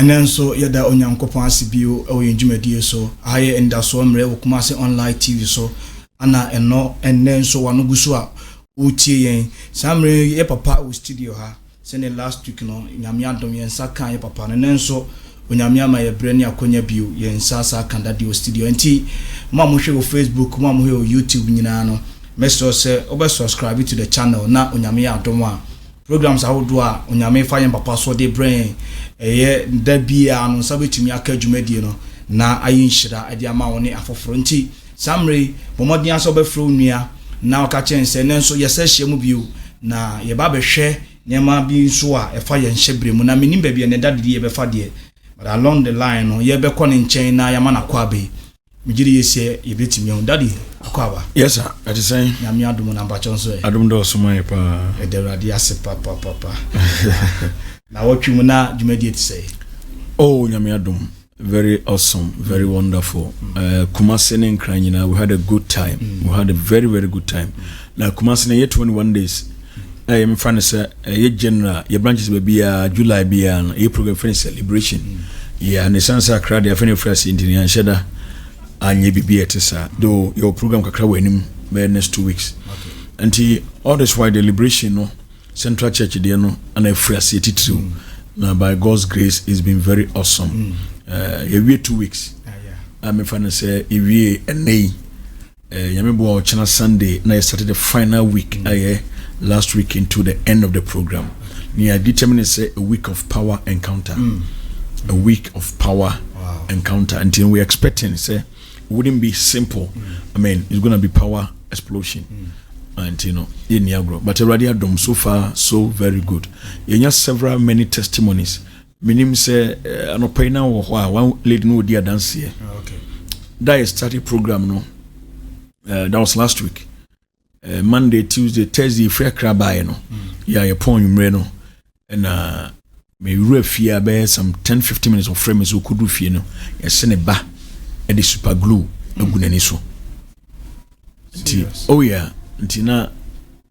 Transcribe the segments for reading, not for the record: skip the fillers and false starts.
and then so yada onyankopon asibio e wo yendwumadie so aye enda so mre wo kuma se online TV so ana eno enen so wano guso a utie yen samre ye papa wo studio ha sene last week no nyame adom yen saka ye papa no nenso onyame ama ye brani akonya bio yen sasa kanda di studio enti ma mo hwe wo Facebook ma mo hwe wo YouTube nyina no meso se obe subscribe to the channel na onyame adom a programs ahodo a onyame fa yen papa so de brain eye da bia no sabetumi aka dwumadie no na ayin hira ade ama woni afoforo enti samre bomodian so be fro nua na oka chense nenso yesa hye bio na ye ba behwe nyema bi so a efa ye nhyebre mu na menim ba bia ne dadede ye befa de but along the line no ye be kɔ ne nkyɛn na yama na kwa be migiri yese ye betimi on daddy akwaba. Yes sir, at the same nyame adom na mbacho so adom do so mai pa ederade ase papa na watwum na dwumadie ti say oh nyame adom very awesome, very wonderful. Kumasi ne Nkran, we had a good time. We had a very, very good time. Now Kumasi ne 21 days. I am friend say ye general your branches be July be an a program for celebration. Yeah, and the Sansa crowd they finish fresh in the Sheda and ye be at sir. Though your program kakra we nim by next 2 weeks. Okay. And all this why the liberation no Central Church there no and a fresh city too. Now by God's grace it's been very awesome. Every 2 weeks. I'm fan say every nay. Yamebo China Sunday. Now started the final week. Last week into the end of the program. We are determined say a week of power encounter. A week of power encounter. Until we expecting say it wouldn't be simple. I mean it's gonna be power explosion. And in Niagara. But already done so far so very good. You have several many testimonies. Minim say no pay now one lady no dia dance here. Okay. That started program no. That was last week. Monday, Tuesday, Thursday free crab buy no. Yeah, your point you no. And me refia be some 10-15 minutes of frame so could do fie no. Ya send ba and the super glue no gunani so. Oh yeah, ntina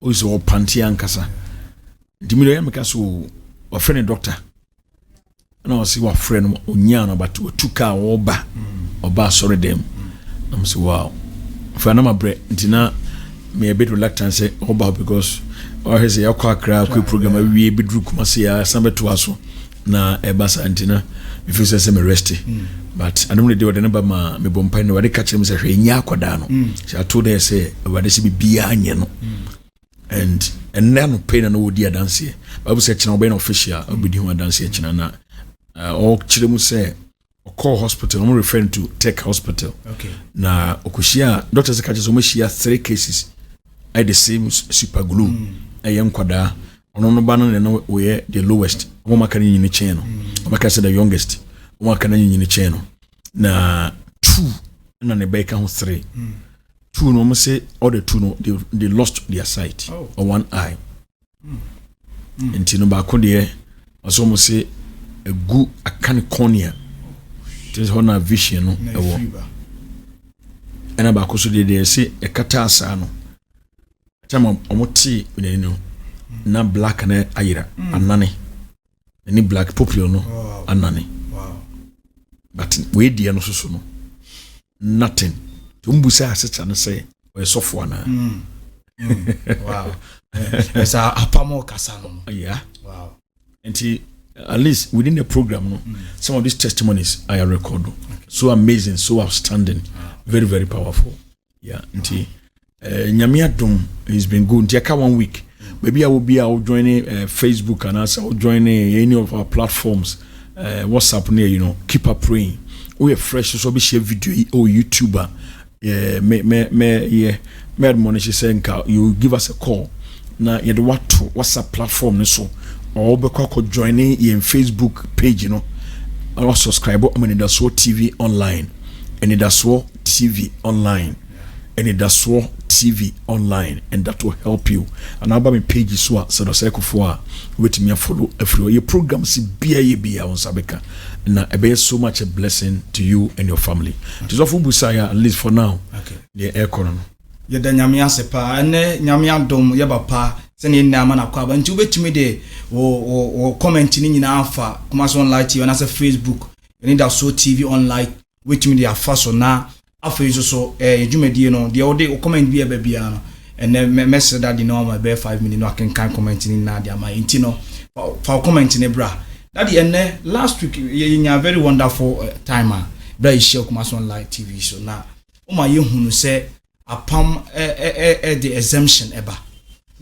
o so panty ankasa. Dimiro ya meka so wa friend doctor. And I see what friend Onyana but tuka oba oba sorry them. I'm say wow. For my bread, ntina me a bit reluctant say oba because or he say yakwa kra kwe program we be dru Kumasi ya sambe to aso na ebasa ntina me feel say me rest. But I don't really do the number ma me bompa no we catch him say hwe nya akoda no. So I told her say we dey say bia anye no. And now pain no dia dance here. Bible say china obey official obedi ho dance here china na or chiremu say call hospital I'm referring to Tech Hospital. Okay. Na okushia doctors catches omashia 3 cases at the same super glue. Ayem kwada ono no bana no we the lowest. Omo makana nyini chen no. Omaka say the youngest. Omo makana nyini chen no. Na 2 na ne baika ho 3. 2 no say all the 2 no they lost their sight or one eye. Enti no ba ko de aso mo say a good akane cornea. This honor vision no ewo. And about so they say a kata asa no. Time omoti we no na black na ayira anane. Any black popular no anane. Wow. But we dia no so no. Nothing. Tumbusa aseta no say we sofo na. Wow. It's a apamo kasa no. Yeah. Wow. And at least within the program, no, some of these testimonies I record. Okay. So amazing, so outstanding, very, very powerful. Yeah, nti Nyame adom has been good. Nti 1 week. Maybe I will be out joining Facebook and I will join any of our platforms. WhatsApp near, you know, keep up praying. We are fresh, so be share video or YouTuber. Me admonish saying you give us a call. Na you do what WhatsApp platform so. Or be joining in Facebook page, you know, or subscribe. I mean, that's what TV online, and that's what TV online, and that's what TV online, and that will help you. And about my page is what so the cycle for wait me follow if your program see be on Sabeka, and I be so much a blessing to you and your family. Just of Busaya at least for now. Okay, the air corner. Ye da nyame asepa ene nyame adom ye bapa sɛne nna ama na kwa ba nti wobɛtumi de wo comment ni nyina afa Kumasi Online TV na Facebook ni da so TV online wobɛtumi de afa so na afei so edwumadie no de wo de comment bi eba bia no ene message that the normal be 5 minutes no akenkan comment ni na de ama nti no fa comment ne bra that the ene last week you very wonderful time bra share Kumasi Online TV so na o ma ye hunu se apam the exemption eba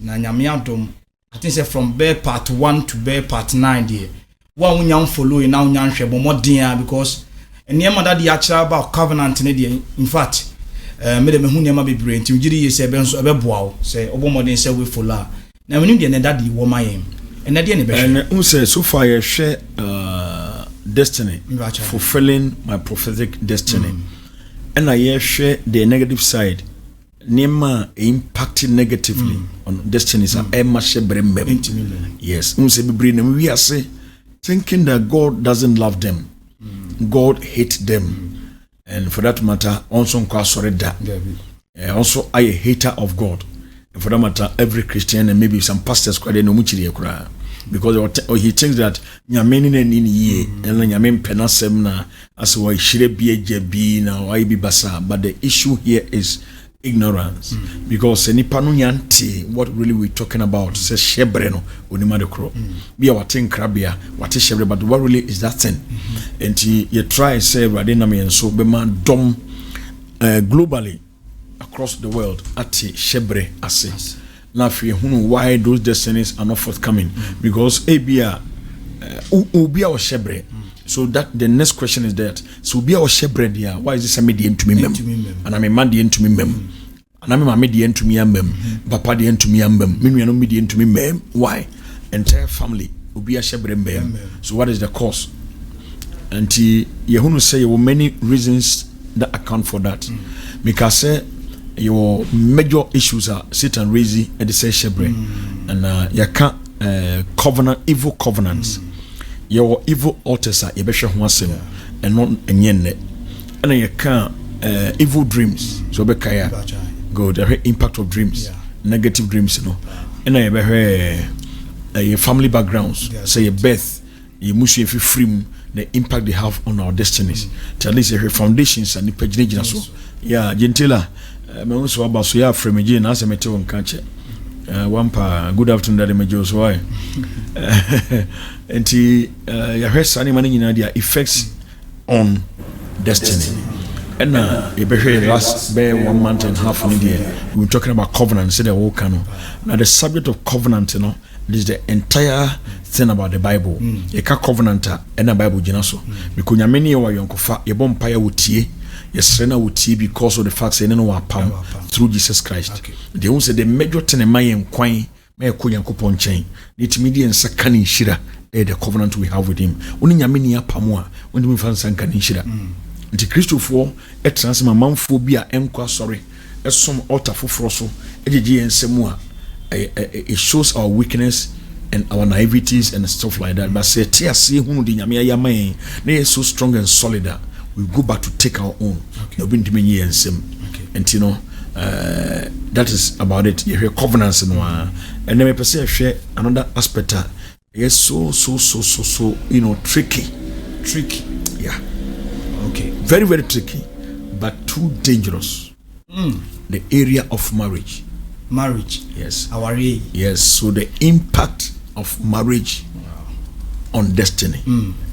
na nyame adom I think say from bear part 1 to bear part 9 there one unyam follow na unyam hwebo modern because enema that the actual about covenant ne there in fact me de me hu nema bebre nti ugiri ye se be nso ebeboa wo se obomodern se we follow na me nim de that the woman yem and na de ne be and say so far you share destiny fulfilling my prophetic destiny and I share the negative side nema impacted negatively on destinies yes say bebre na we are say thinking that God doesn't love them God hates them and for that matter also sorry that also I a hater of God and for that matter every Christian and maybe some pastors quite no muchiri ekura because he thinks that nyameni na nini ye and nyamem penasem na as why shire bi ejebi na why bi basa but the issue here is ignorance because nipa no yanti what really we talking about say shebre no onima de kro bia watin krabia wate shebre but what really is that thing and you try say rade na me so be man dom globally across the world at shebre ase na fi hunu why those destinies are not forthcoming because abia ubia o shebre so that the next question is that so be our shepherd here why is this a median to me mem and I'm a man the to me mem and I'm a median to me mem papa the to me mem me no median to me mem why entire family will be a shepherd mem so what is the cause and you say there were many reasons that account for that because your major issues are Satan raising at the same shepherd and you can't covenant evil covenants your evil altars are yebehwe ho asem and not enye and you can evil dreams so be kaya go the impact of dreams negative dreams you know and you behwe your family backgrounds say your birth you must if you free the impact they have on our destinies at least your foundations and the pagination so yeah gentila me also about so ya frame again as me te won kanche one pa good afternoon that me just why and your head sunny money in their effects on destiny and you last 1 month and a half in India we were talking about covenant say the whole canon now the subject of covenant you know this is the entire thing about the Bible you can covenant and the Bible jinaso because many wa yonkofa ye bompa ya wotie yesrena wotie because of the fact say no wa pam through Jesus Christ they won't say the major thing in my kwan me ko yankopon chen it median sakani shira the covenant we have with him oni nyame ni apam a oni mi fan sankani shira nti Christopher transma manfo bi a enko sorry esom altar foforo so ejeje ensemu a it shows our weakness and our naiveties and stuff like that but say tia see hunu di nyame ayaman na so strong and solid that we go back to take our own no be ntimi ensem and you know that is about it you hear covenants no and then me person share another aspect yes so you know tricky yeah okay very very tricky but too dangerous the area of marriage yes yes so the impact of marriage on destiny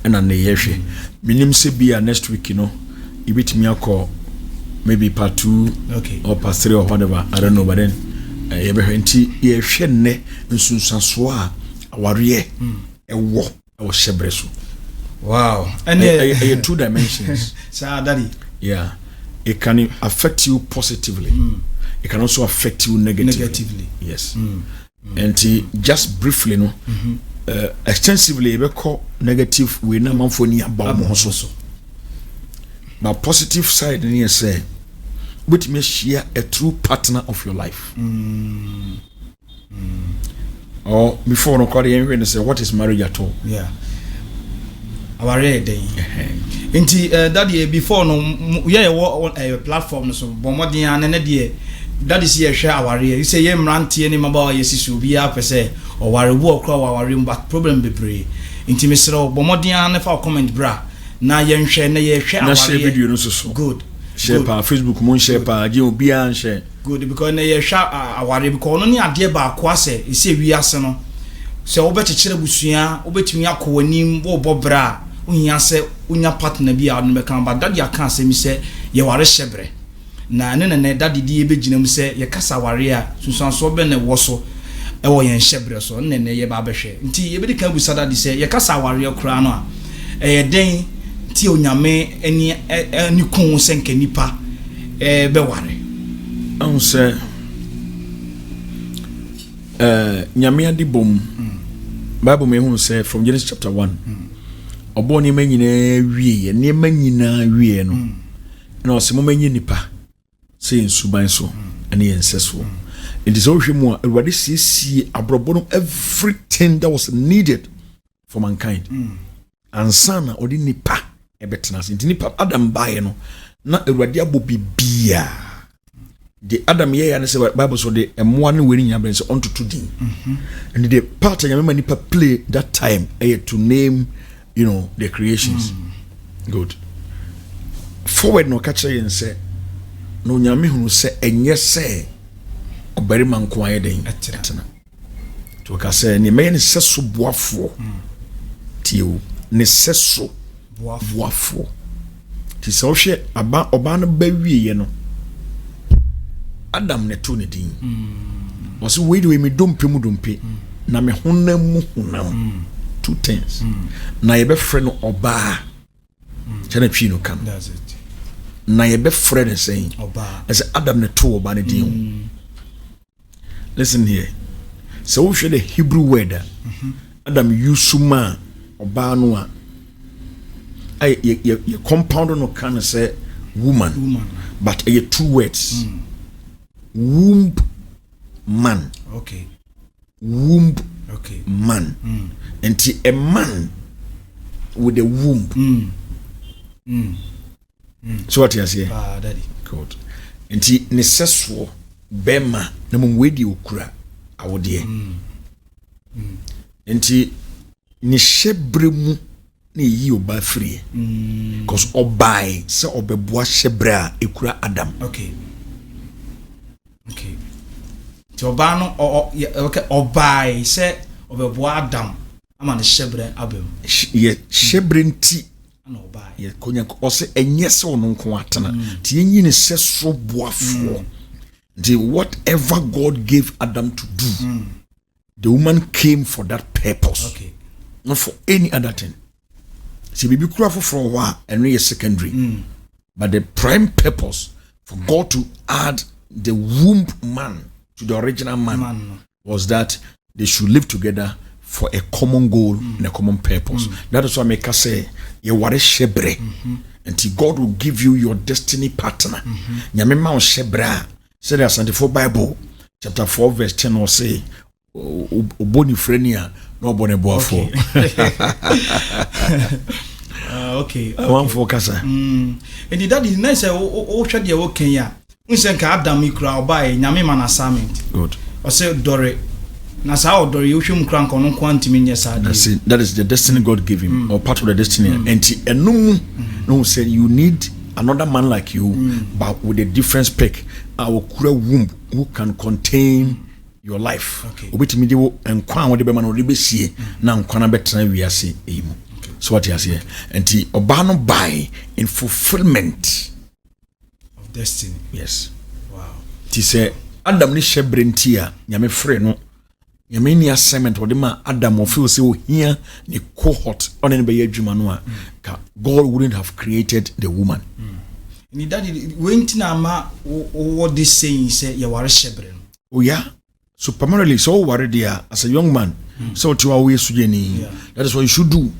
and on the yeshe minim se bia next week you know ibitimi akọ maybe part 2 or part 3 or whatever I don't know but then yebehenti yehwe ne nsunsanso a aware ewo shebreso wow and 2 dimensions sir daddy yeah it can affect you positively it can also affect you negatively yes and just briefly no extensively ebeko negative we na manfo ni about mo so but positive side ni say which may share a true partner of your life or before no call you say what is marriage at all our day Nti daddy before no ye wo platform no so bomodin an ne de that is ye hwe aware you say ye mrantie ni maba ye sisi obi a pese oware wo okra aware but problem bebre nti mesere bomodin an fa comment bra na ye nhwe na ye hwe aware na share video no so good share pa Facebook mo share pa je obi an share good because na ye hwe aware because no ni ade ba ko ase e se wi ase no se wo bekyekere busua wo betumi akowani wo bobra unya se unya partner bi a no be kan ba daddy aka se mi se ye ware hyebre na ne daddy di ebe ginam se ye kasa ware a sunsanso be ne woso e wo ye hyebre so ne ye ba behwe nti ye be di kan bu sada di se ye kasa ware kura no a ye den ti onyame ani kun se nka nipa be ware an se nyame adi bom Bible me hu say from Genesis chapter 1 obo ni manyina wie ne manyina wie no na o se mo manyi nipa say nsuban so ene yenseso it is always more everybody see abrobo everything that was needed for mankind and sana odi nipa ebetena sinti nipa Adam bae no na everybody abobibia the Adam ye and say Bible so the one winning nya say unto din and the part of your nipa play that time to name the creations good forward no catch and say no nyame hu say enye say obari man ko aye den etena to ka say ni me ne seso boafo tio ne seso boafo ti so hwe aba oba no ba wiye no Adam ne to ne din was we do me dompe mu dompe na me honam mu honam two things na ye be frɛ no oba chana twi no kam that's it na ye be frɛ no saying oba as Adam ne to oba ne din listen here so we share the Hebrew word Adam yusuma oba no a ay ye compound no can say woman but ye two words womb man okay womb okay man and a man with a womb so what you say daddy good and necessary bema na mo wedi okura awode and ni shebre mu na yi oba free cause obai se obeboa shebre a ekura Adam okay Jobano okay obai se obeboa Adam ama ne shebre abem ye shebre nti ana obai ye konya o se enye se ono nko atena ti enyi ne se so boafo the whatever God gave Adam to do the woman came for that purpose okay not for any other thing see bibi kura for wa and no secondary but the prime purpose for God to add the womb man to the original man was that they should live together for a common goal and a common purpose. That is why I make us say, you ware shebre, until God will give you your destiny partner. Nyamema on shebra. Say the 74 Bible, chapter 4, verse 10 will say, Oboni frenia, no bone boafo. Okay. One focus. And the daddy nice share the okay ya. Unsenka Adam ikura obai nyame man assignment. Good. O say dore na sa o dore you hwem kran kono kwantimi nye sa de. That is the destiny God gave him or part of the destiny. And enum no said you need another man like you but with a different spec. Our kura womb who can contain your life. Okay. Obetimi de enkwa wo de be ma no de besie na nkwa na betena wiase eyimu. So what you say? And oba no by in fulfillment destiny. Yes. Wow. Ti say Adam ni shebrenti a nyame frɛ no nyame ni assignment wo de ma Adam of feel say o here ni cohort on any be adwuma no a God wouldn't have created the woman. Ni daddy went na ma what this saying say you ware shebre. Oh yeah. So primarily so worried there as a young man so to always sujeni that is what you should do.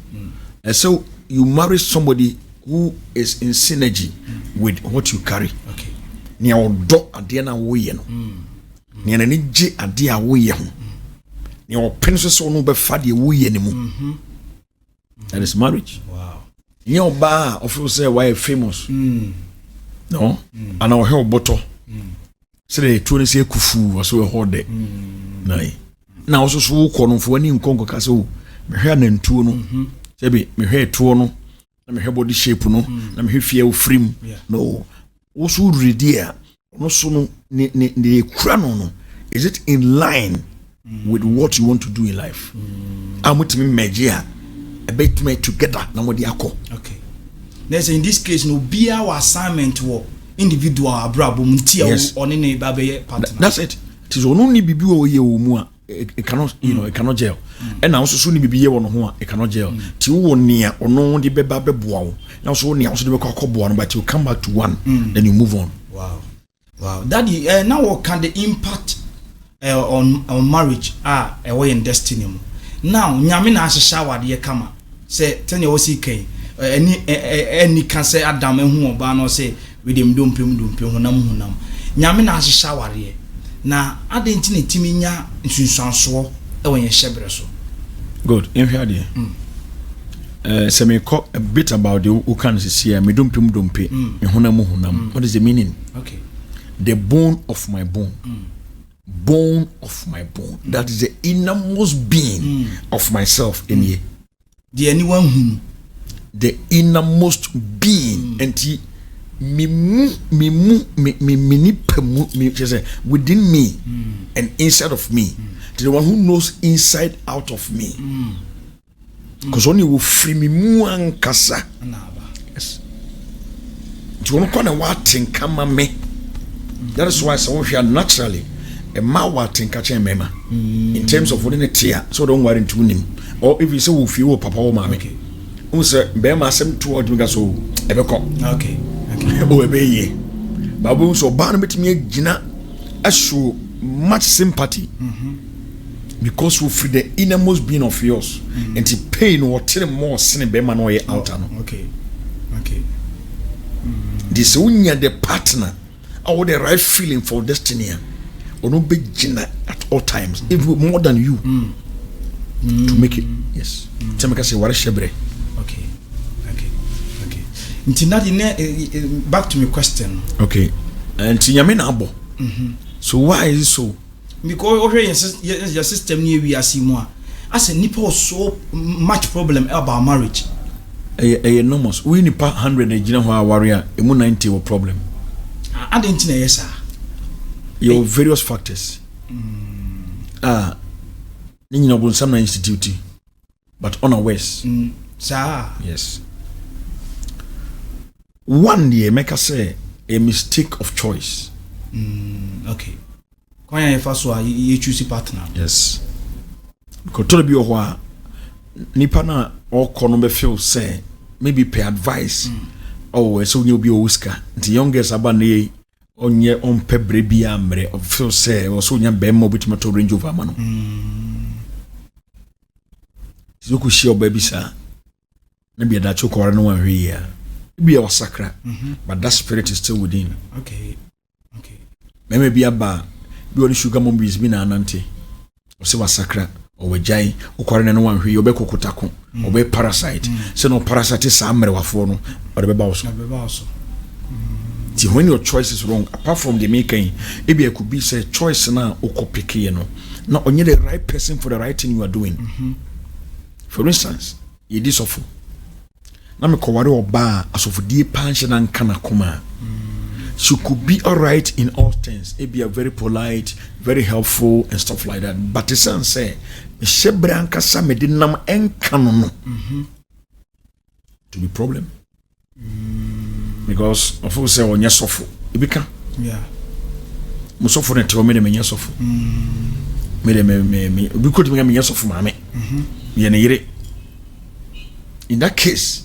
And so you marry somebody who is in synergy with what you carry. Okay. Ni odo ade na wo ye no. Ni anani gye ade a wo ye ho. Ni opin so no be fa de wo ye ne mu. That is marriage. Wow. You ba of say why famous. No? And our help bottle. Say the 20 say kufu or so a horde. Nay. Now also so kono for any nkonko ka so me hwe na ntuo no. Say be me hwe tuo no. Na me hwe body shape no. Na me hwe fie ofrim. No. Also ready no so no ne kura no. Is it in line with what you want to do in life? Amutimi megia a bit me together na modi akọ. Okay. There's in this case no be our assignment wo individual abrabo muntia on ne ba be partner. That's it. It is only bibi wo ye wo mu a it cannot it cannot gel. And now so ni bibi ye wo no ho a it cannot gel. Ti wo nea ono de beba beboa wo. Now so nea so de be kwakọboa no but you come back to one then you move on. Wow. Daddy, now what can the impact on marriage away in destiny mu? Now nyame na ahyehyɛ awade kama say tell you what he can any can say adam ehu oba no say with them dompem honam nyame na ahyehyɛ awade na adenti na timi nya nsunsuanso ɛwɔ yɛ hyebre so. Good. In here say me talk a bit about the who can see me dompem honam. What is the meaning? Okay. The bone of my bone. Bone of my bone. That is the innermost being of myself in here. The anyone who the innermost being and he within me and inside of me. The one who knows inside out of me. Because only will free me kasa. Yes. Do you want to what thing come me? That is why some of you are naturally a mawa tinkache mema in terms of what in a tear, so don't worry to him. Or if you say we feel papa or mammy. Who say Bema sem to what you got so ever come. Okay. Oh, a bay. Babu so barnabit me gina show much sympathy because we free the innermost being of yours and to pain or tell more sin Bema no way out. Okay. This unya the partner. Or the right feeling for destiny or no big gina at all times if more than you to make it. Yes. Temeka say what shebre. Okay. Back to my question. Okay. And tinyame na abo. So why is it so? Because your system near we are more as a nipa so much problem about marriage. Enormous. We nipa 100 na gina ho warrior emu 90 wo problem. I didn't know, yes, sir. Your various factors. You know, some institute, but unawares. Sir. Yes. One day, make us say a mistake of choice. Okay. When you first you choose a partner. Yes. Because to be a while, Nipana or Konombe feel say maybe pay advice. Oh, so you be a whisker. The youngest abane on your own pebre biamre of feel say or so young bemo bit mato range over mano. You could share baby sir. Maybe a dacho or no one here. Be our sacra, but that spirit is still within. Okay. Maybe a bar. Be only sugar mom is been an auntie. Or say was sacra. Or we jai, or quarren no one who you be kokotako, or be parasite. So no parasite is amre wafono, or the babaso. See, when your choice is wrong, apart from the making, maybe it could be say choice now or copy no. Not only the right person for the right thing you are doing. For instance, you this awful. Now me kowari oba as of die pension and kanakuma. She could be alright in all things. It be a very polite, very helpful and stuff like that. But the son say, "Shebranka sa medinam enkanono." To be problem. Because of course say on yesofo. Ibika. Yeah. Musofo na te o me yesofo. Me we could me yesofo mame. Ye ne yire. In that case,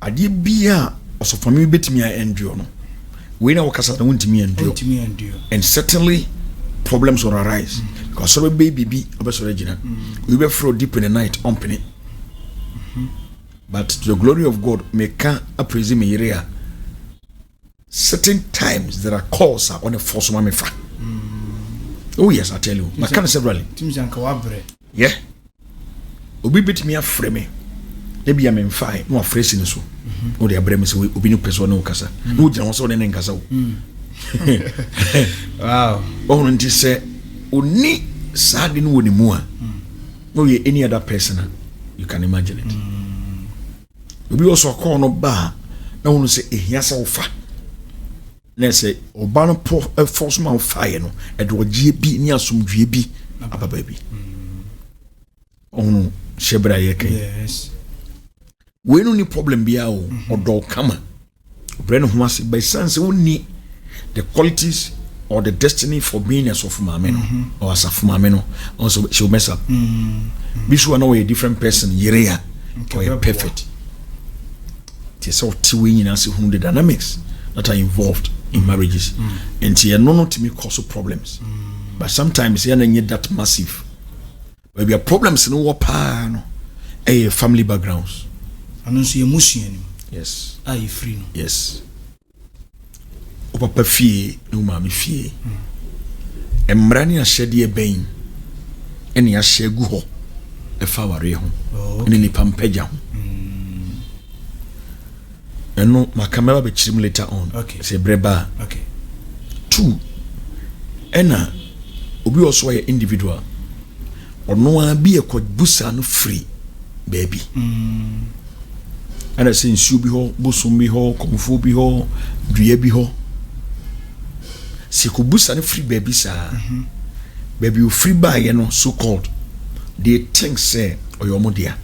ade bia osofo me betimi a endure no. We know what I want to me and do. And certainly problems will arise. Because so baby original. We were throw deep in the night ompany. But to the glory of God, make a praise me area. Certain times there are calls on a force mama. Oh yes, I tell you. I can't severally. Tim's uncle. Yeah. Obi bit me a frame. Debi am fine no afresh ni so o de abrem se obi ni person no kasa no gina so ne nkasa wo wow oh nti se oni sad no woni mu a no ye any other person you can imagine it obi also call no ba na wonu se ehia se wo fa na se oba no force man fire no e do gie bi ni asomdwie bi ababa bi onu shebra ye kan yes we no ni problem bia o odo kama obre no homa se by sense woni the qualities or the destiny for being as of mama no or as of mama no also she'll mess up be sure no a different person yerea or perfect it is all two in as who the dynamics that are involved in marriages and you no to me cause problems but sometimes you need that massive maybe a problems no pa no a family backgrounds and so emotion yes are you free no yes o papa fie no mama fie emrani ahyede e ben ene ahye gu ho e fa ware ho ene ni pampaja ho eno makamera be chirim later on okay say breba okay 2 ena obi also ye individual ono a bi e ko busa no free baby ana se nsu bi ho bosum bi ho komfo bi ho dua bi ho se ko busa no free baby sa baby o free buy ye no so called they think say oyomodia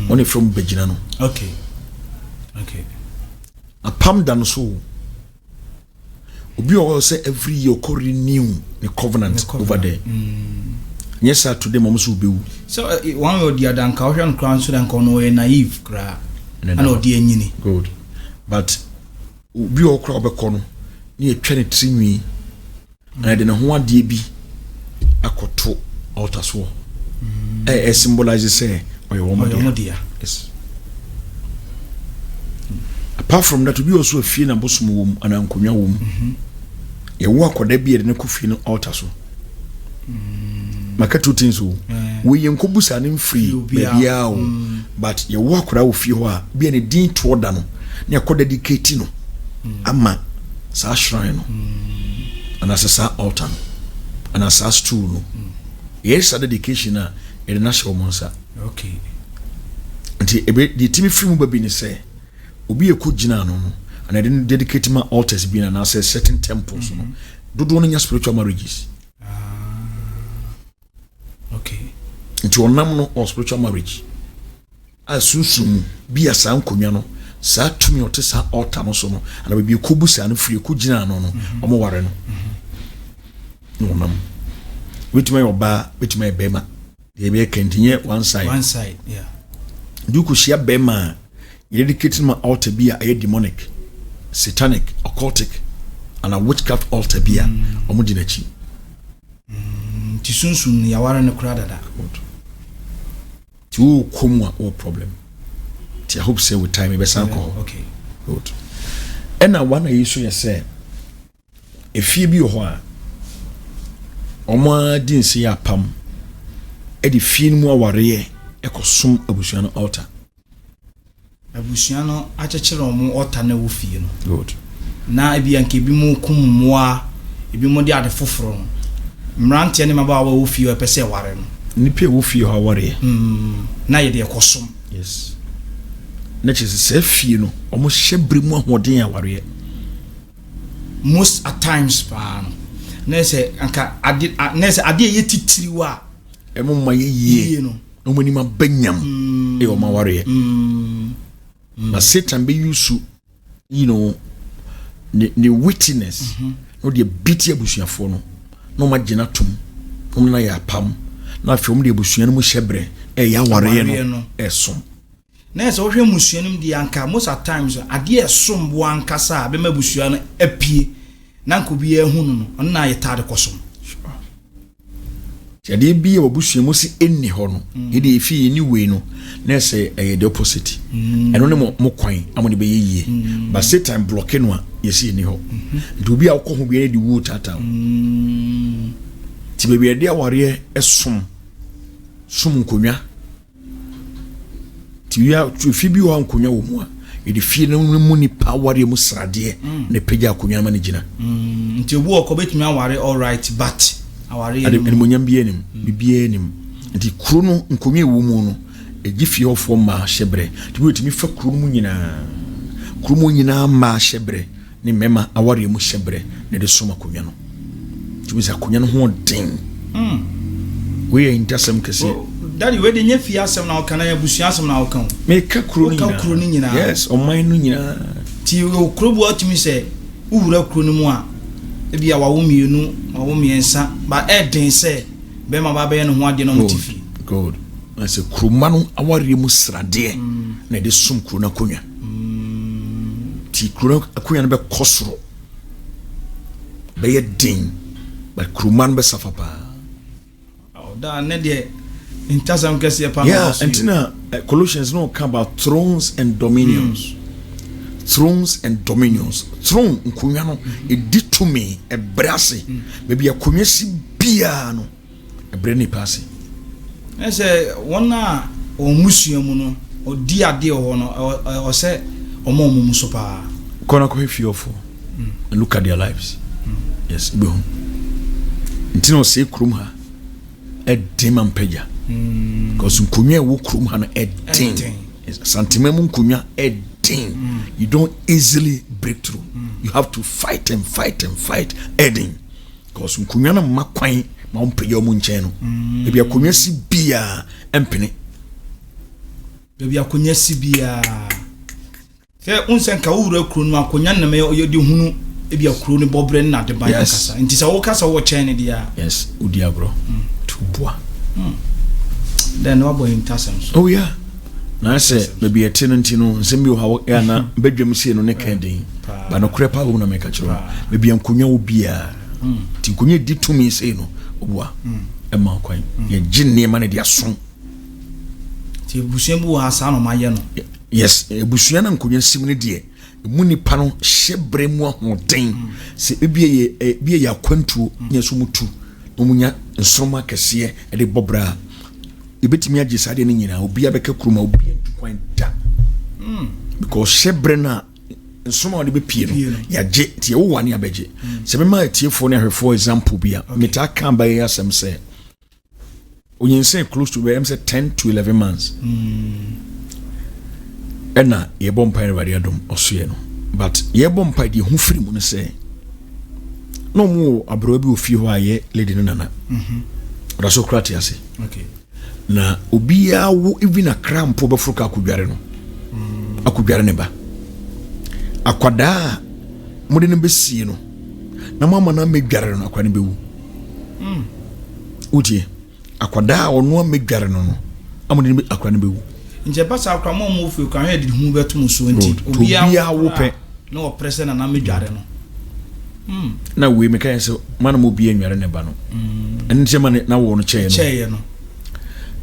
only from begina no okay okay a pam dan so obi o say every year ko renew the covenant over there yes sir today mom so be so one of the other can hwe crown so dan no we naive kra and odi anyini good but obi o kra obekọ no na etwa ne trinwi na de ne ho ade bi akoto altar so symbolize say oyomodia yes apart from that obi also afie na bosom wom ana nkonwa wom ye wo akoda bi de ne kofie no altar so maka two things we yenkobusa ne free bia o but ye wo akora wo fie ho a bia ne din to oda no ne akoda dedicate no ama sa shrine no ana sa altar no ana sa stool no yes sa dedication na e na show monsa okay nti ebe di timi free mu babi ni say obi ekogina no no and I didn't dedicate my altars being and say certain temples no do no spiritual marriages okay nti onam no or spiritual marriage asusum bi asa nkonwa no sa tumi ote sa altar no so no and baby ekobusa no free ekogina no no omo ware no onam wetima yoba wetima bema dey be kentinye one side yeah du ko shia bema dedicating my altar be a demonic, satanic, occultic, and a witchcraft altar be a omudinachi. Tisunsun yawara ne krada da. To come or problem. I hope say with time be sanko. Okay. Good. And I want to say say if you be ho a omo din se apam e di fie mu aware e kosom abusua no altar. Abusia no achechere omo altar na wo fie no. Good. Na ebi anke bi mu kummoa ebi mo de ade foforo no. Mrante ne maba wo fie o pese ware no. Nipa wo fie ho aware. Na ye de kosom. Yes. Na chese se fie no omo hyebre mu ahoden aware. Most at times pa no. Na se anka ade na se ade ye titiriwa emo ma ye no. No ni ma banyam e o ma ware. But Satan be used to, you know, the wittiness, no the beaty abusuafo no, no ma gina tum, no na ya pam, na afom de abusua no mu hyebre, ya ware no, esom. Na so hwe musuanim di anka most at times ade esom bo anka sa be ma abusua no apie, na nko bi ehunu no, na ye tade kosom. Ade bi e abusua mu si enni ho no, e de efi ni we no. Na say the opposite eno ne mo kwan amone be yeye but Satan blocking no yesi ni ho nti obi a ko ho bi di wu tata ti be de aware esom nkonwa ti wia fi bi ho ankonya wo mu a yɛde fie no mu nipa aware mu sradeɛ na pagya akonya ma ne gyina nti obu okobetumi aware all right but aware ade monyam bi anim bibia anim nti kuro no nkonya wo mu no ɛgye fie hɔfo ma hyɛbrɛ ti bi otimi fa kuro mu nyinaa ma hyɛbrɛ ne mema aware mu hyɛbrɛ na de soma akonya no ti bi sa akonya no ho den we are intasem kese daddy we de nya fie asem na okana ya busua asem na okan me ka kuro ni nyina yes o man no nyina ti o kuro bu atimi se uwura kuro no mu a e bia wa wo mienu wa wo miensa ba e den se be ma ba be no ho ade no mutifi god I say kuro ma no aware mu srade na de sum kuro na konwa ti kuro akonya no be kosoro be ye den ba kuro man be safa pa da ne de intasam kase pa yeah and Colossians no come about thrones and dominions throne nkonya no edi to me e brase maybe akonya si bia no e bre ni passe ese wona o musuamu no odi ade ho no o se omo so pa kona ko fiofo and look at their lives yes be home ntino se krum ha edem pagya because nkonya wo krum ha no edem santima mu nkonya edem you don't easily break through you have to fight edem because nkonya na makwan ma ompagya mu nchen no bia akonya si bia empene bia akonya si bia fe unsen ka wura krum no akonya na me yedi hunu bia krum ne bobre na de ban kasa nti sa wo kasa wo chen ne dia yes udi agro tubua then what boy intasem oh yeah na say maybe a tenant no nsem bi ho ya na badwam sie no ne kandin ba no krepa wo na meka kiro maybe ankonya wo bia ti nkonya di to me say no obua e ma kwan ye ginne ma ne dia son ti busuan bu ha sa no maye no yes busuan na nkonya sim ne die mu nipa no hyebre mu ahoden se bia ye akwantuo nya so mutu omunya nsoma kese e de bobra ebetimi age sade ne nyina obi abeka kuruma obi kwan da because hyebre na nsoma de be pie no ya je tie wo wane abeje se mema tiefo ne for example bia meta kan ba ya asem se onyense close to be say 10 to 11 months ena ye bompa ne adom osuye no but ye bompa de hu firi mu no se no mu abro bi ofi ho aye lady no nana rasokratiase okay na obia wo even a crampo be furuka akudware no akudware ne ba akwada mo de ne besi no na mama na medware no akwane bewu utie akwada ono medware no amode ne akwane bewu nje basa akwa mo ofi kan he de hu betum so nti obia wo pe na o presse na medware no na we me kan so man mo bia nware ne ba no enti man na wo no cheye no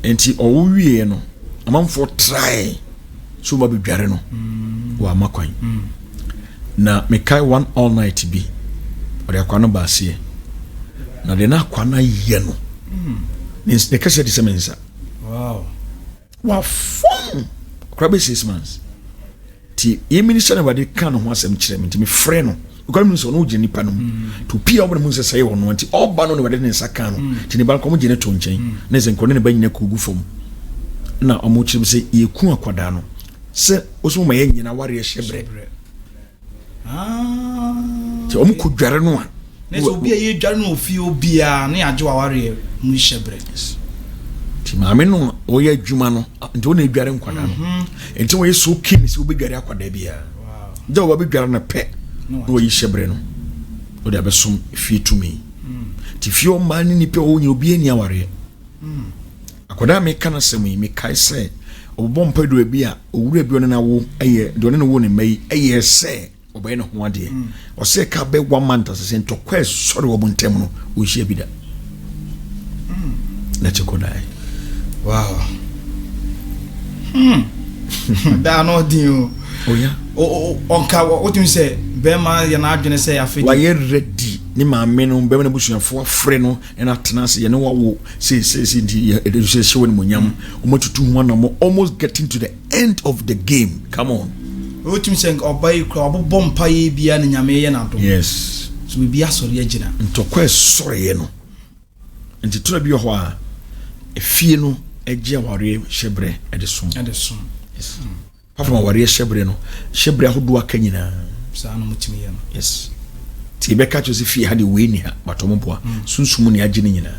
enti o wie no amanfo try so ba bedware no wa makwan na me kai one all night bi o de akwa no ba se na de na akwa na ye no ne ka se de semensa wow wa fon krabe 6 months ti ye minister na ba de kan ho asem kire me ti me frɛ no because me so no gye nipa no to pia obo mo se say wo no anti oba no ne wade ne saka no ti ne ba ko mo gye ne to nkyɛn na se nkone ne ba nyina ko gu fom na omo kire se ye ku akwada no se oso ma ye nyina ware hyebre ti omo ko dware no a ne so bia ye dware no ofi obia na agye ware mu hyebre ti ma me no o ye adwuma no nti o na dware nkwada no nti wo ye so keen se obi dware akwada bia ja o ba dware na pe no yi hyebre no o de abesom fi to me ti fi o ma ni pe o nya obi ani aware akwada me kana semi me kai se obbo mpado abi a owura bi na wo eye de one no wo ne mai eye se obaye no ho ade o se ka be 1 month asese to kwes sori wo bontem no o hie bi da na chekodai wow da no din o ya o onka what you say be ma ya na adwene say afedi wa ye ready ni maame no be na busuafo afre no na atena se ye ne wawo se di education show ni munyam omotutu ho na mo almost getting to the end of the game. Come on. O tim sen obai kra obobọ mpa ye bia na nyame ye na do. Yes. So we bia sori agina. Ntokwa sori ye no. Nti tura bi ho a efie no eje aware hyebre edesom. Edesom. Yes. Papa aware hyebre no. Hyebre ahodo aka nyina. Sa no mutimi ye no. Yes. Ti be ka chose fie ha de we ni ha batomo boa. Sunsum ni agye nyina.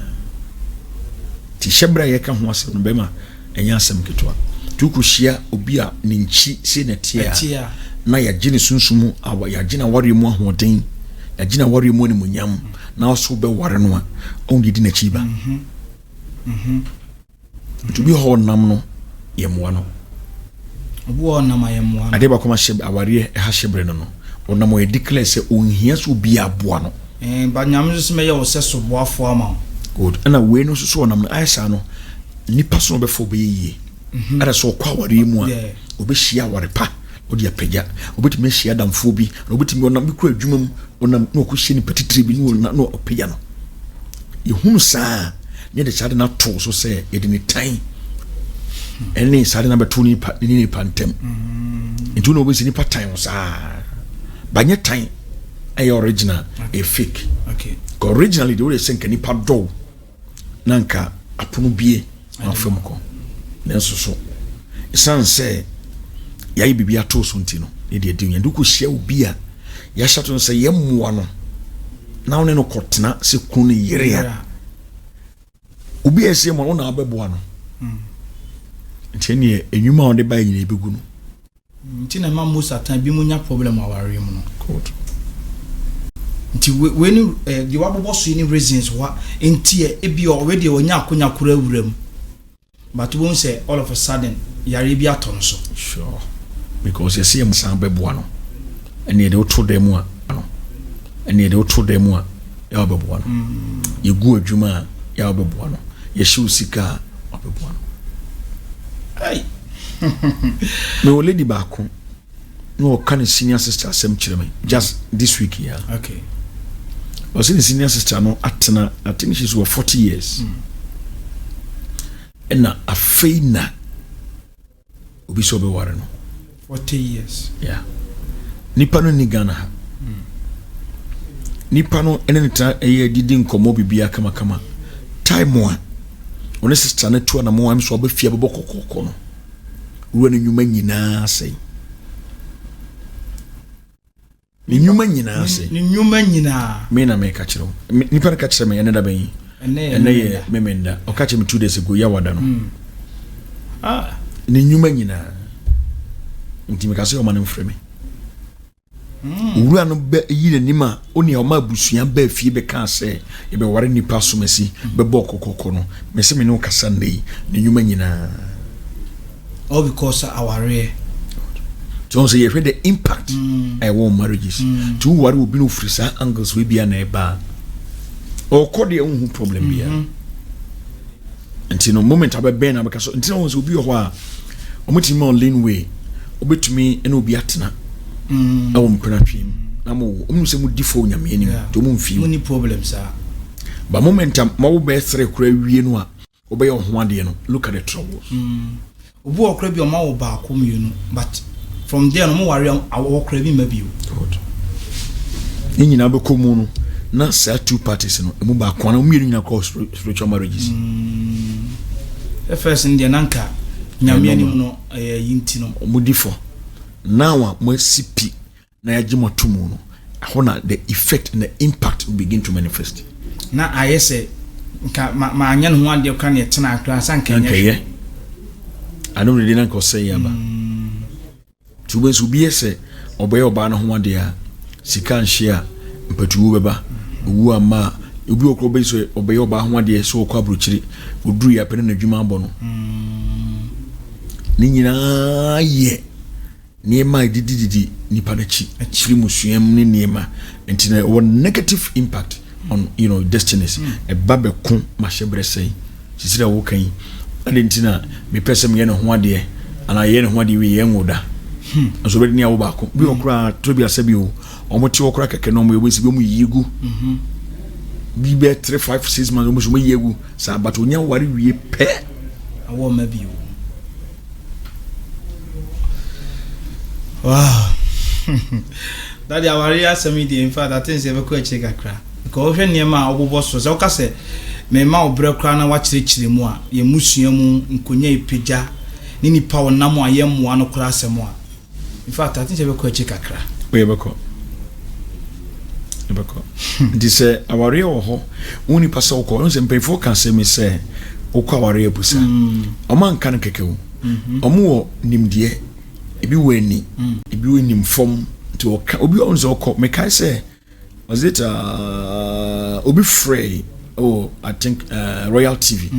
Ti hyebre ye ka ho asem no be ma enya asem ketwa. Tu ko hia obi a ne nchi se na tia. Na ya gine sunsum awa ya gina ware mu ahoden. Ya gina ware mu ni munyam. Na oso be ware no a on di na chi ba. To be ho nam no ye moa no. Obo nam ayemmoa. Ade ba koma hye aware ha hyebre no no. Onam o declare se onhia so bi aboa no. Ba nyam so me ye wo se so boafo ama. Good. Ana we no so onam no aisa no nipa so be fo be yie. Ara so kwa aware mu a obehia aware pa. Odi apagya obetimi hia damfo bi na obetimi onam bi kura adwuma mu onam no ko hye ni petitire bi no opagya no. Yehunu saa ne de chade na to so say ye de ni tan ene sade na beto ni pantem ntu no obesi ni patan saa banye tan ay original a fake. Okay. Ko originally the way senka ni pado nanka apono bie afam ko nenso so isan say yayi bibia to so ntino ne de edi ndu ko hia obi a ya shato say yemmoa no na woni no kotena se kun yire ya obi ese mo na abeboa no ntini enwuma on de ba yin ebegu no ntina ma musa tan bi munya problem aware mu no. Good. Nti we ni the wabobo so ni reasons wa nti e bi already onya akonya kura awuram but won say all of a sudden yare bi aton so. Sure. Because you see him san beboa no ene de oto dem a no ene de oto dem a ya beboa no yegu adwuma ya beboa no ye hye sika beboa no. Hey. Me o lady baako no kan senior sister asem kire me just this week here. Okay. Was in senior sister no atena I think she's over 40 years. Ena afeina obi so be ware no 40 years. Yeah. Nipa no ni Ghana. Nipa no ene nta eye didi nkomo bibia kama time one one sister na tu na mo am so obafia bobokokoko no ruwa no nyuma nyina sei ni nyuma nyina sei ni nyuma nyina me na me ka kire nipa na ka kire me ene da ban ene ye memenda o ka kire me 2 days ago ya wada no ni nyuma nyina nti me ka se o man mfreme uru anu be yire nima oni o ma busua ba fie be ka se e be ware nipa so mesi be bokokoko no me se me no kasa ndei ni nyuma nyina all because aware so say you hear the impact I want marriages to ware obi no frisa angles we bia na eba o kode ehun problem bia until no moment abebe na beka so until no obi ho a omutimi on lane way obetumi ene obi atena awu mpratwim na mo se mu difo nyame anim to mu mfi mu ni problem sa ba momentum ma wo be 3 kura wie no a wo be ho ade no look at the troubles obu okra bi o ma wo ba ko mienu but from there no mo ware awokra bi ma biu. Good. Ni nyina be ko mu no na say two parties no emu ba ko na mienu nyina call spiritual marriages the first in the nanka nyame anim no yinti no mu difo now mo sipi na yaji motumu no ahona the effect and the impact will begin to manifest na ayese nka ma anya no ade ka na etena akra sanka nya I don't really know say yaba to be so be say obey oba no ho ade a sika nhia mpatu beba owu ama obi okro be so obey oba ho ade so okwa brochiri oduru ya pene na dwuma abo no ni nyina ye niema didi nipa na chi achiri musuam ni niema entina one negative impact on destinies e babe ko mahyebre sei sisira wo kan adentina me pese me ye no ho ade ana ye no ho ade wi ye ngoda so be ni awo ba ko bi okra to bi asabi o omo ti okra keke no mo ye besi be mu yigu bi be 3-5-6 months almost me yewu sa but onya ware wie pe awo ma bi wow daddy aware asemi di in fact I think say be ko achi kakra because hwe niema obobo so se o ka se me ma obre kra na wa kire mu a ye musua mu nkonya ipeja ni nipa wonam a ye moa no kra asem a in fact I think say be ko achi kakra we be ko di se aware wo ho woni pasa wo ko no se mpefo kan se me se wo ko aware abusa o man kan kekewo omo wo nimde ebi wo ani ebi wo nim fom to obi on so ko me kai se was it obi frey I think Royal TV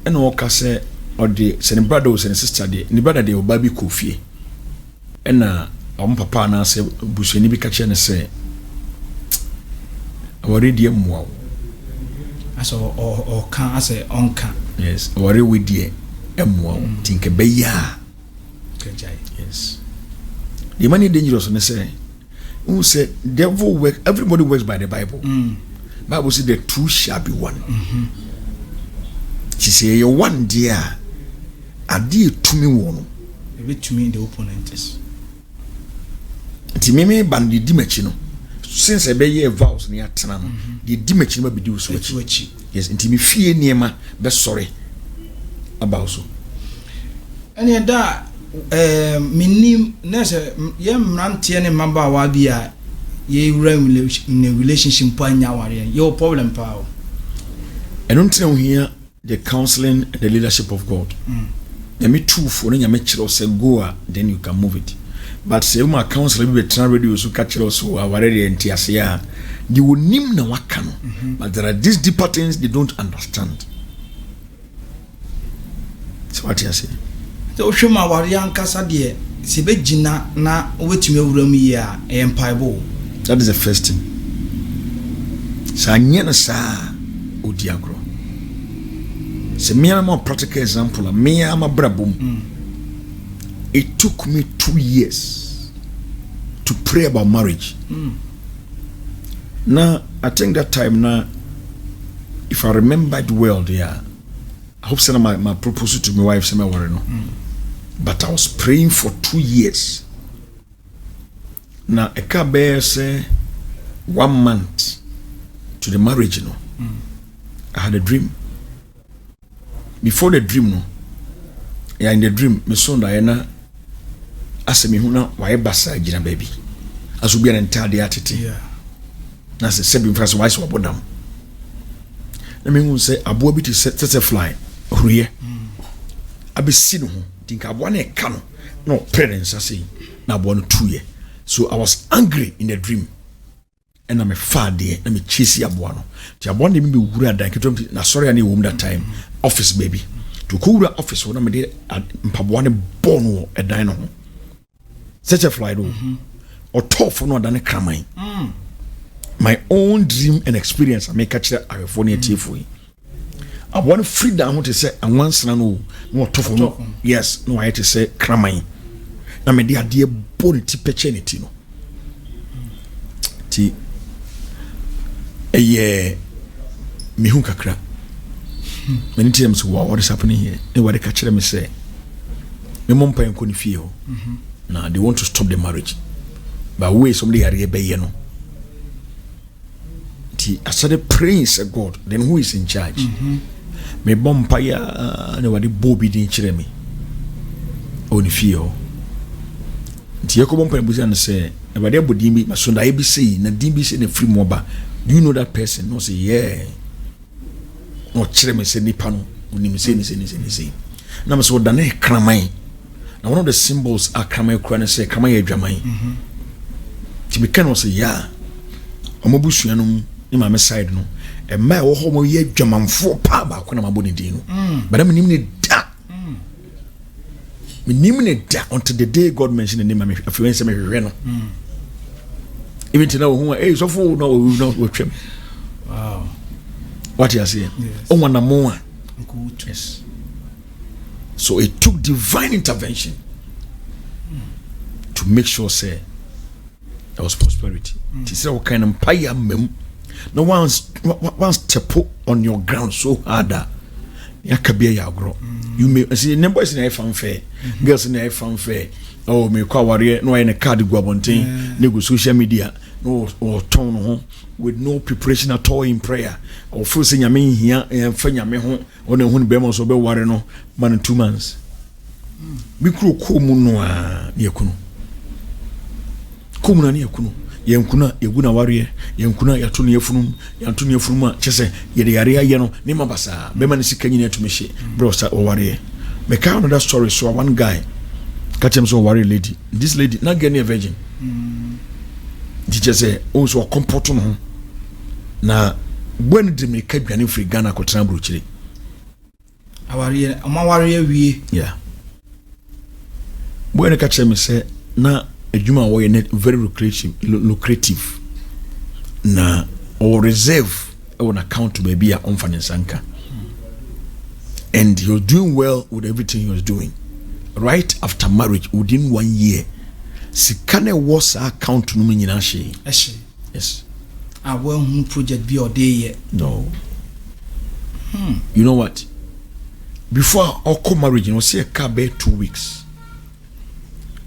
and o ka se or the sen brother or sen sister de ni brother de oba bi kofie na papa na se busuani bi ka che ne se awari die muawo aso o kan ase onka yes awari we die emuawo tinke beya kajai yes the money dangerous ne say who said devil work everybody works by the Bible Bible say the two shall be one she say you one dear ade tumi wo no e be tumi the opponent is ti meme bandi di machi no since I be ye vows ni atena no the di machi no be di so achi yes intimi fie niema be sorry about so ene da minim nese ye mrantie ne mamba wa bia ye relationship panya ware your problem pa o I don't know here the counseling and the leadership of God me too for nya me kire say go then you can move it but say my counselor be try radio so catch us so aware the entiase ya you will nim na waka no but there are these deeper things they don't understand so what you say so hwema ware ankasa de se be gina na wetumi awuram yi a empaibo that is the first thing sa nyena sa odiagro se me am a practical example me am a brabum it took me 2 years to pray about marriage now I think that time now if I remember it well yeah I hope so my proposal to my wife say me worry no but I was praying for 2 years now eka be say 1 month to the marriage no I had a dream before the dream no yeah in the dream me son da na asemi hu na why basa gina baby aso bia na ntade atete yeah na se sebi mfasa why so bodam na me hu say abo bi to set fly huriye abesi no ho think abo na eka no parents say na abo no 2 year so I was angry in the dream and I'm a father na me chase abo no ti abo na me wura dan ketom na sorry na wo that time office baby to cool office wo na me de mpabo na bon e dan no ho such a fly do or tough no dan kraman my own dream and experience I make catch a phone TFO I want free down to say and once no tough no yes no I to say kraman na me de ade body ti pechenity no ti me hu kakra many times what is happening here and what they catch them say me mom pa enko ni fie ho now they want to stop the marriage but way somebody are be no I started praying say God then who is in charge me bom pa ya ne wade bobi din kire me oni fie ho ti yakobo mpa buzi an say e wade abodin bi masonda e bi sei na din bi sei na free moba do you know that person no say yeah no kire me say nipa no oni me say ni na me so da na kraman now one of the symbols are kraman kura say kraman ya dwaman ti me kan say yeah omobusua no ni ma me side no e ma wo ho mo ye dwamanfo pa ba ko na maboni din no but am nim ne da me nim ne da until the day God mentioned the name of me say me hwe no even to know who so for no we not we twem wow what you say o wana mo yes so it took divine intervention to make sure say there was prosperity. Ti say o kind empire mem no once step on your ground so harder yakabia ya agro you may see numbers in fanfare girls in fanfare oh me kwa warrior no any card go abonten nego social media no or tone ho with no preparation at all in prayer or full say nyame hia emfa nyame ho one hu be mo so be ware no man 2 months bi kro ko mu no a ne yakunu ko mu na ne yakunu yenkuna yeguna warrior yenkuna yato ne yafunum yanto ne yafunum a kyese yede yare aye no ne mabasa be man sika nyina tumehye bro sa o warrior me ka another story so one guy catch him so warrior lady this lady not getting a virgin say also comfort no na when de me ka dwane free Ghana ko tran brochire aware amaware wie yeah when catch me say na adwuma wo ye very lucrative na or reserve on account baby a on finansanka and he was doing well with everything he was doing right after marriage within 1 year sikane was account no nyina hye yes a one project be or day no you know what before our marriage you know say ka be 2 weeks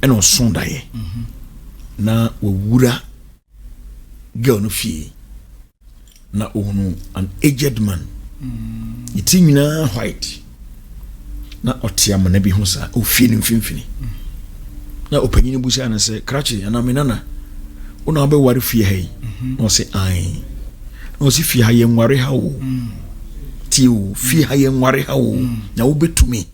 and on Sunday na we wura girl no fie na onu an aged man iti nyina white na otiam na bi ho sa o fie ni mfimfini na opanyini busa na se krachi ana menana una be ware fie hai no se ai no se fie ha ye nware ha wo ti o fie ha ye nware ha wo na wo betumi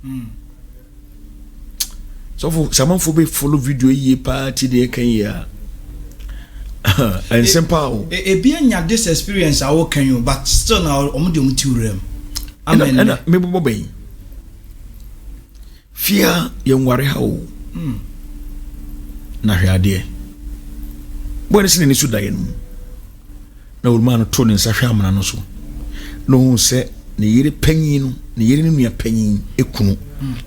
so for someone for be follow video ye party de kan ya and simple e be anya this experience I can you but still now omo de muti urem amen and me bo ben fia ye nware ha wo na hwade bo ne sine ni sudaye no na urma no to ne sa hwa amana no so no se ne yire panyin no ne yire ne nua panyin ekunu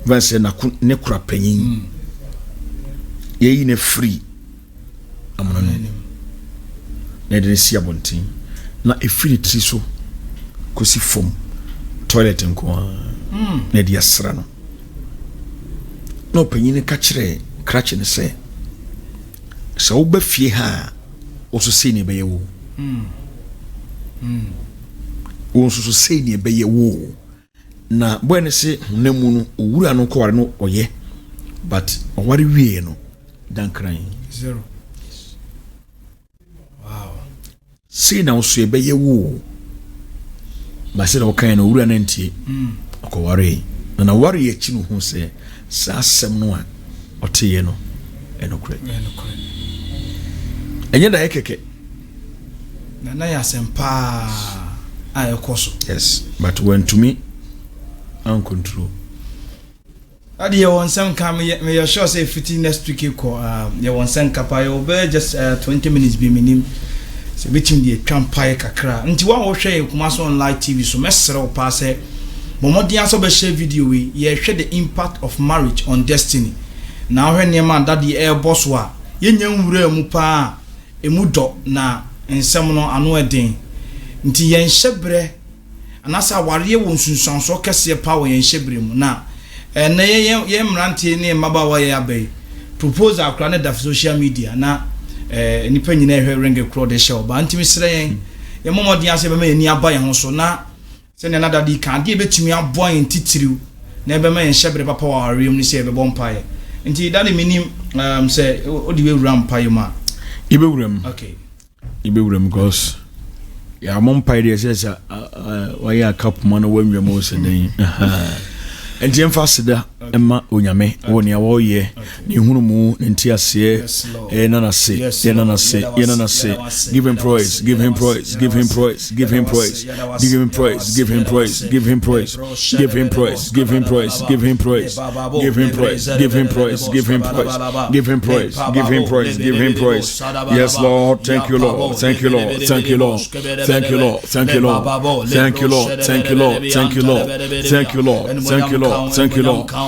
vanse na ne kura panyin ye ne free amana no na de sia bontin na e free tri so kosi fom toilet nko na de asra no no panyin ka kire krache ne se so ba fie ha oso se ne be ye wo so se ne be ye wo na boy ne se nemu no owura no kware no oye but oware wie no dan kran 0 wow se na oso e be ye wo ba se na okan na owura na ntie okware na ware ye chi no hu se sa asem no a oteye no enokre enye da ekeke na ya sempa a ekoso yes but when to me on control adi ye won sem kam me sure say 15 next week ko ye won sem kapa ye be just 20 minutes be minim se bitim die twampae kakra nti wa wo hwe kuma so online tv so mesere wo pa se momodi aso be share video we ye hwe the impact of marriage on destiny na hwe ne man dadi e boss wa ye nyanwura mu pa emu do na ensem no ano eden nti ye nhyebre anasa ware wo nsunsanso kese pa wo ye nhyebre mu na na ye mrante ne mabawa ye abai proposal akra ne da social media na nipa nyina hwe renge kro de show ba ntimi sere ye momodi ase be me ni aba ye ho so na se ne na dadi kan de betumi abo ye titiriu na be me ye nhyebre papa wa ware mu ni se be bompae nti dadi minim se odi we rampae ma ibe wuram okay ibe wuram because ya mompae de se wa ya cup man wa nwem o se den and the ambassador Emma Onyame woni awo ye ni hunu mu nti ase nana se give him praise give him praise give him praise give him praise give him praise give him praise give him praise give him praise give him praise give him praise give him praise give him praise give him praise give him praise give him praise give him praise yes Lord thank you Lord thank you Lord thank you Lord thank you Lord thank you Lord thank you Lord thank you Lord thank you Lord thank you Lord thank you Lord thank you Lord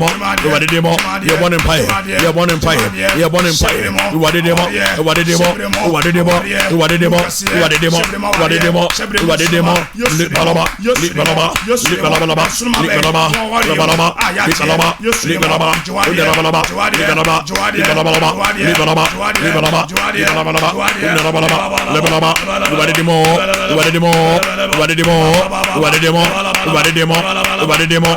demo, what the demo, you want empire, you want empire, you want empire, what the demo, what the demo, what the demo, what the demo, what the demo, what the demo, what the demo, Libalaba, Libalaba, Libalaba, Libalaba, Libalaba, Libalaba, Libalaba, Libalaba, Libalaba, Libalaba, Libalaba, what the demo, what the demo, what the demo, what the demo, what the demo, what the demo, what the demo,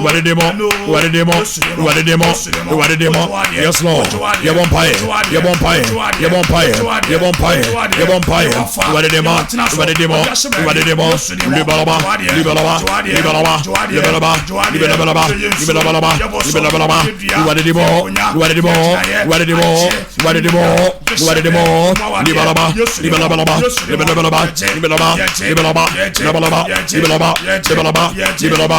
what the demo, what the demo, what the demo, what the demo, yes Lord, you won't pay, you won't pay, you won't pay, you won't pay, you won't pay, what the demo, what the demo, what the demo, Libalaba, Libalaba, Libalaba, Libalaba, Libalaba, Libalaba, Libalaba, what the demo, what the demo, what the demo, what the demo, what the demo, Libalaba, Libalaba, Libalaba, Libalaba, Libalaba, Libalaba, Libalaba,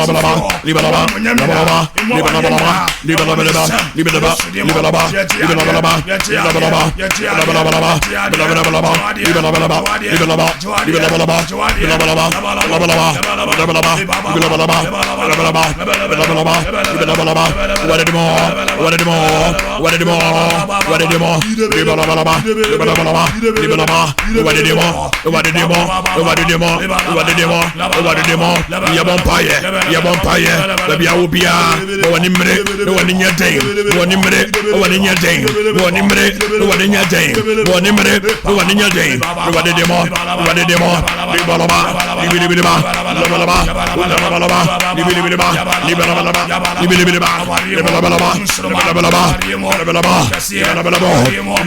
Libalaba, Libalaba, Libalaba, Libalaba, Libalaba, Libalaba, Libalaba,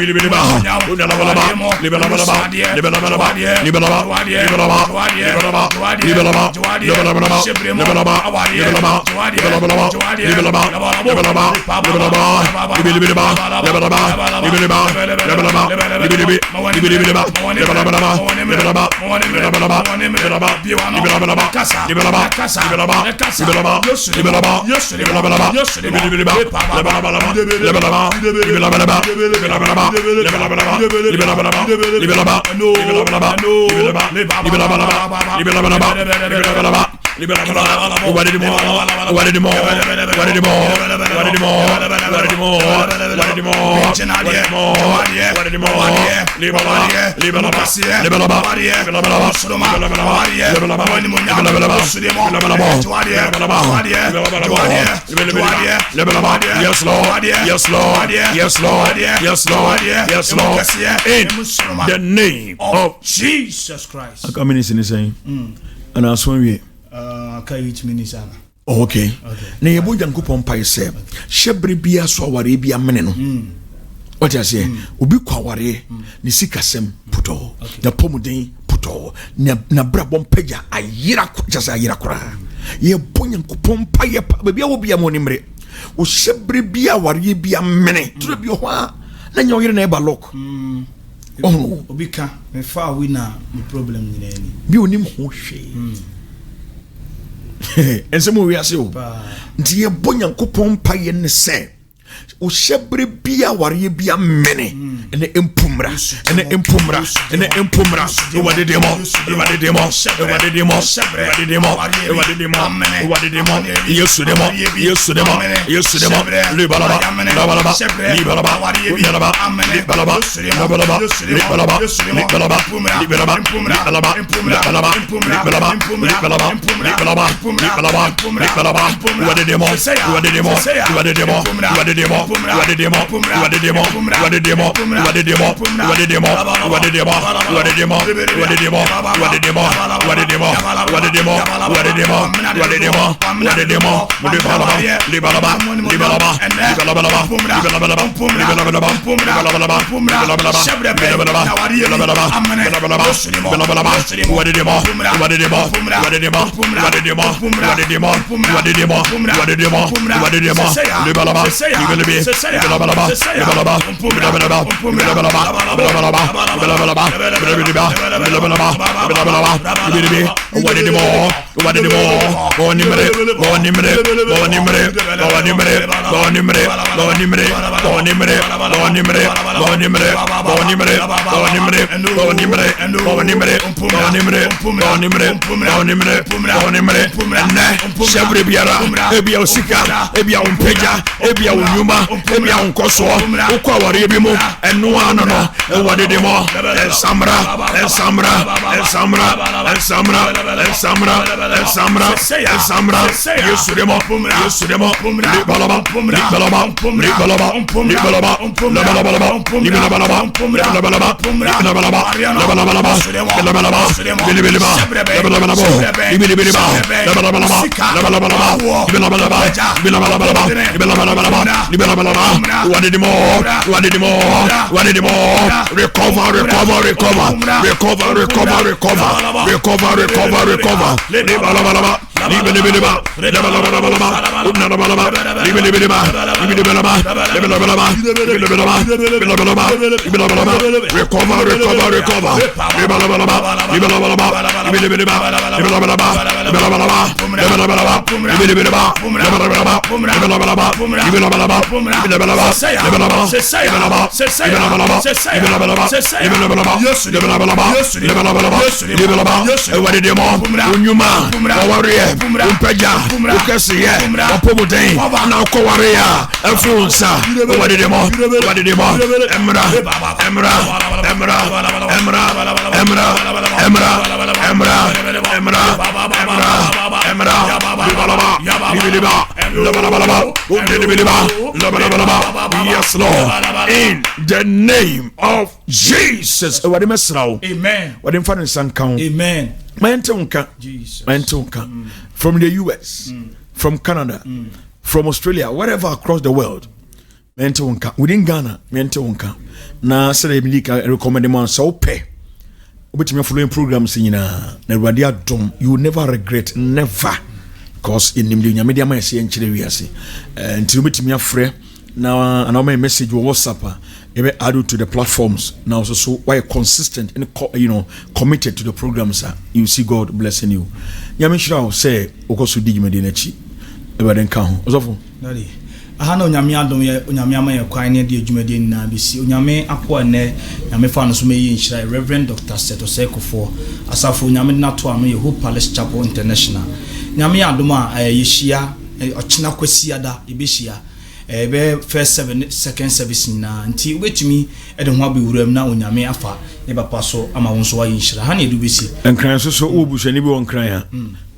Libalaba, Libalaba, Libalaba, Libalaba, Libalaba, Yes Lord, yes Lord, yes Lord, yes Lord, yes Lord, in the name of Jesus Christ. How many minutes in the same? And I swim here. Can you minutes? Okay. Na yebo Nyankopon pai se hyebre bia so aware bia mene no. What you say? Obi kwaware ni sikasem puto. Na pomuden puto. Na brabom pagya ayira just ayira kora. Yebo Nyankopon pai pa bia wo bia mo nimre. O hyebre bia aware bia mene. Tro bi ho a na nyoyire na e ba lock. Obi ka me fa wi na me problem ni na ni. Bi onim ho hwe. Ensemo wi ase o nti ye Nyankopon paye ne se o hyebre bia ware bia mene ene empumra ene empumra ene empumra o wade demo o wade demo o wade demo o wade demo o wade demo o wade demo yesu demo yesu demo yesu demo libalaba libalaba libalaba libalaba libalaba libalaba libalaba libalaba libalaba libalaba libalaba libalaba libalaba libalaba wade demo wade demo wade demo wade demo wade demo wade demo wade demo wade demo wade demo wade demo wade demo wade demo wade demo wade demo wade demo wade demo wade demo wade demo libalaba libalaba libalaba libalaba libalaba libalaba wade demo wade demo wade demo wade demo wade demo wade demo wade demo wade demo wade demo libalaba Shebre biara ebia osika ebia umpeja ebia unyuma ebia unkoso ukwa wari bi mu enu ano no ewade de mo ensamra yesu de mo balaba Yes, Lord. In the name of Jesus. Amen. Amen. From the US, from Canada, from Australia, wherever across the world. Within Ghana, na say recommend man so pay. Obetimi following programs nyina na Awurade adom, you will never regret, never, because in the media man say enchire wiase until obetimi afre na my message on WhatsApp ebe add to the platforms now, so why consistent and committed to the programs, you see God blessing you. Nyame shira say okoso di jumede na chi ebe den ka ho osofo nadi aha na onyame adom ye onyame ama ye kwan ne de jumede na bisi onyame akọ ne nyame fa no so meyi nshira Reverend Dr. Seto Sekofo asafo onyame na to ano ye Hope Palace Chapel International nyame adom a yeshia ochina kwasi ada ibeshia ebe first second service na nti wetumi ede ho abewuram na onyame afa ne papa so ama wonso wa yinshira ha na edu besi enkran so obushani bi wonkran ha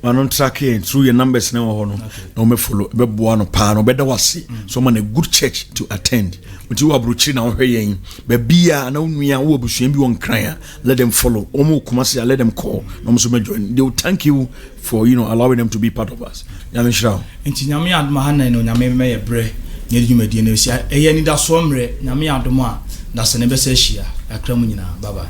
manon track in through your numbers na ho no na me follow be boa no pa no be da wase so man a good church to attend unti wo abrochi na wo hweyen be bia na onua wo obusuan bi wonkran ha let them follow omo kumase let them call no so me join. They will thank you for allowing them to be part of us. Nyame shira nti nyame adoma ha na no nyame me ye bre ne djumadi na sia eye ni da so mre nyame adom a da se ne be se hia akra mu nyina bye bye.